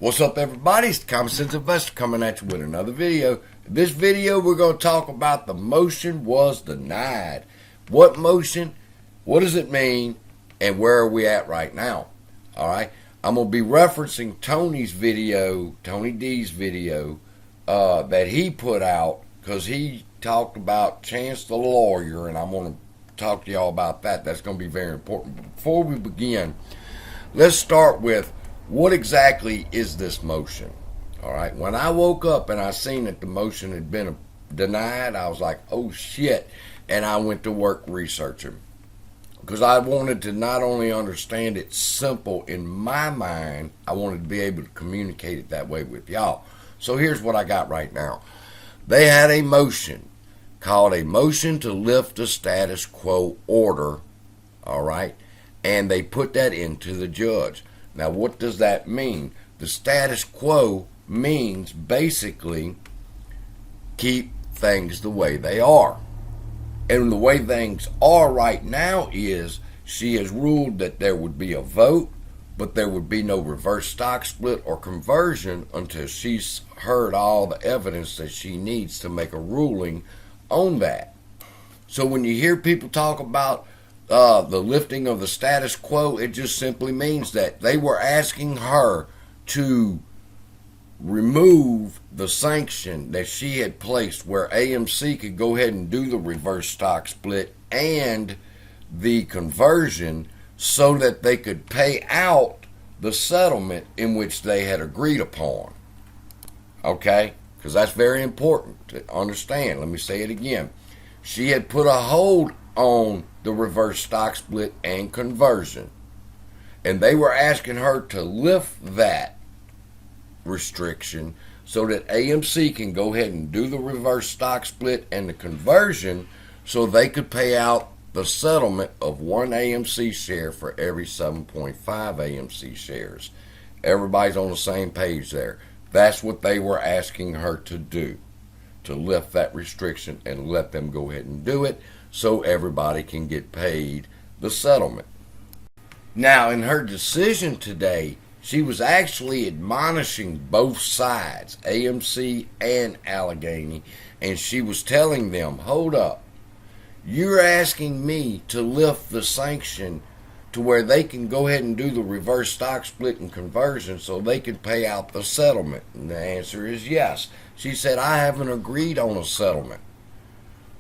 What's up, everybody? It's the Common Sense Investor coming at you with another video. In this video, we're going to talk about the motion was denied. What motion? What does it mean? And where are we at right now? All right. I'm going to be referencing Tony's video, Tony D's video, that he put out because he talked about Chance the lawyer, and I'm going to talk to y'all about that. That's going to be very important. But before we begin, let's start with what exactly is this motion? All right. When I woke up and I seen that the motion had been denied, I was like, oh shit. And I went to work researching because I wanted to not only understand it simple in my mind, I wanted to be able to communicate it that way with y'all. So here's what I got right now. They had a motion called a motion to lift the status quo order. All right. And they put that into the judge. Now, what does that mean? The status quo means basically keep things the way they are. And the way things are right now is she has ruled that there would be a vote, but there would be no reverse stock split or conversion until she's heard all the evidence that she needs to make a ruling on that. So when you hear people talk about the lifting of the status quo, it just simply means that they were asking her to remove the sanction that she had placed where AMC could go ahead and do the reverse stock split and the conversion so that they could pay out the settlement in which they had agreed upon. Okay? Because that's very important to understand. Let me say it again. She had put a hold on the reverse stock split and conversion, and they were asking her to lift that restriction so that AMC can go ahead and do the reverse stock split and the conversion so they could pay out the settlement of 1 AMC share for every 7.5 AMC shares. Everybody's on the same page there. That's what they were asking her to do, to lift that restriction and let them go ahead and do it so everybody can get paid the settlement. Now, in her decision today, she was actually admonishing both sides, AMC and Allegheny, and she was telling them, hold up, you're asking me to lift the sanction to where they can go ahead and do the reverse stock split and conversion so they can pay out the settlement. And the answer is yes. She said, I haven't agreed on a settlement.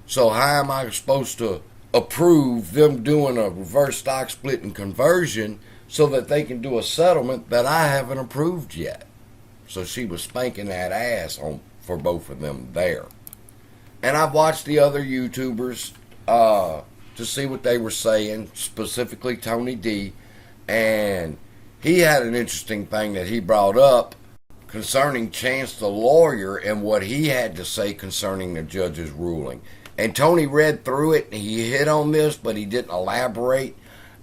So how am I supposed to approve them doing a reverse stock split and conversion so that they can do a settlement that I haven't approved yet? So she was spanking that ass for both of them there. And I've watched the other YouTubers to see what they were saying, specifically Tony D. And he had an interesting thing that he brought up concerning Chance the lawyer and what he had to say concerning the judge's ruling. And Tony read through it, and he hit on this, but he didn't elaborate.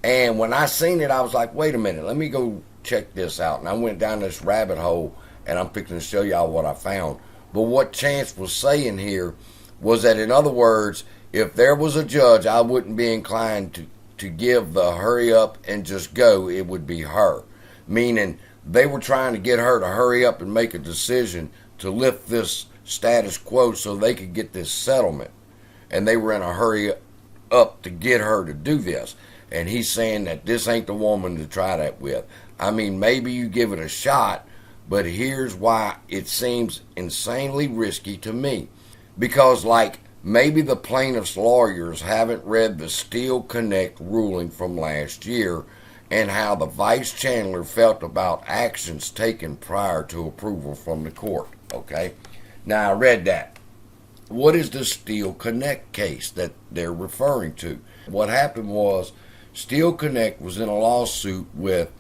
And when I seen it, I was like, wait a minute, let me go check this out. And I went down this rabbit hole, and I'm fixing to show y'all what I found. But what Chance was saying here was that, in other words, if there was a judge, I wouldn't be inclined to give the hurry up and just go. It would be her. Meaning they were trying to get her to hurry up and make a decision to lift this status quo so they could get this settlement. And they were in a hurry up to get her to do this. And he's saying that this ain't the woman to try that with. I mean, maybe you give it a shot, but here's why it seems insanely risky to me. Because, like, maybe the plaintiff's lawyers haven't read the Steel Connect ruling from last year and how the vice chancellor felt about actions taken prior to approval from the court. Okay? Now, I read that. What is the Steel Connect case that they're referring to? What happened was Steel Connect was in a lawsuit with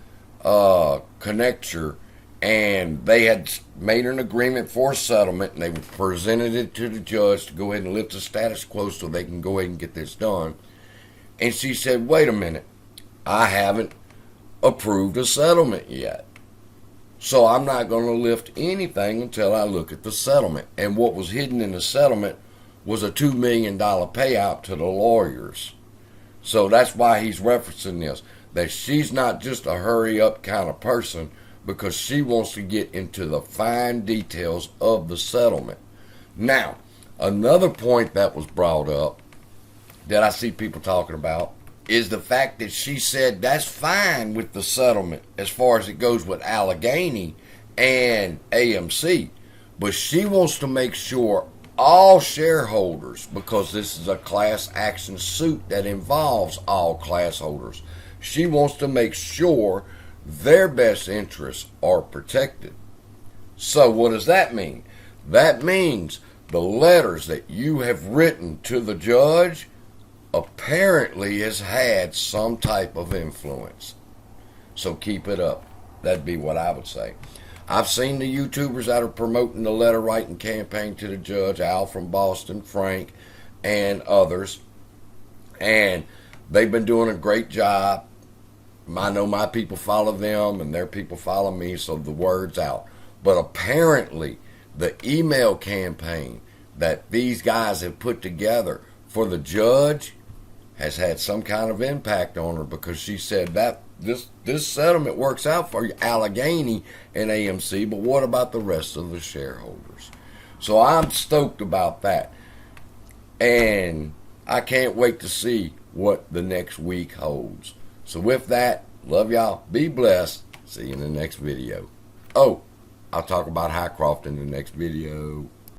Connecture, and they had made an agreement for a settlement, and they presented it to the judge to go ahead and lift the status quo so they can go ahead and get this done. And she said, wait a minute, I haven't approved a settlement yet. So I'm not going to lift anything until I look at the settlement. And what was hidden in the settlement was a $2 million payout to the lawyers. So that's why he's referencing this, that she's not just a hurry up kind of person, because she wants to get into the fine details of the settlement. Now, another point that was brought up that I see people talking about is the fact that she said that's fine with the settlement as far as it goes with Allegheny and AMC. But she wants to make sure all shareholders, because this is a class action suit that involves all class holders, she wants to make sure their best interests are protected. So what does that mean? That means the letters that you have written to the judge apparently has had some type of influence. So keep it up. That'd be what I would say. I've seen the YouTubers that are promoting the letter writing campaign to the judge, Al from Boston, Frank, and others. And they've been doing a great job. I know my people follow them and their people follow me, so the word's out. But apparently the email campaign that these guys have put together for the judge has had some kind of impact on her, because she said that this settlement works out for Allegheny and AMC, but what about the rest of the shareholders? So I'm stoked about that. And I can't wait to see what the next week holds. So with that, love y'all. Be blessed. See you in the next video. Oh, I'll talk about Highcroft in the next video.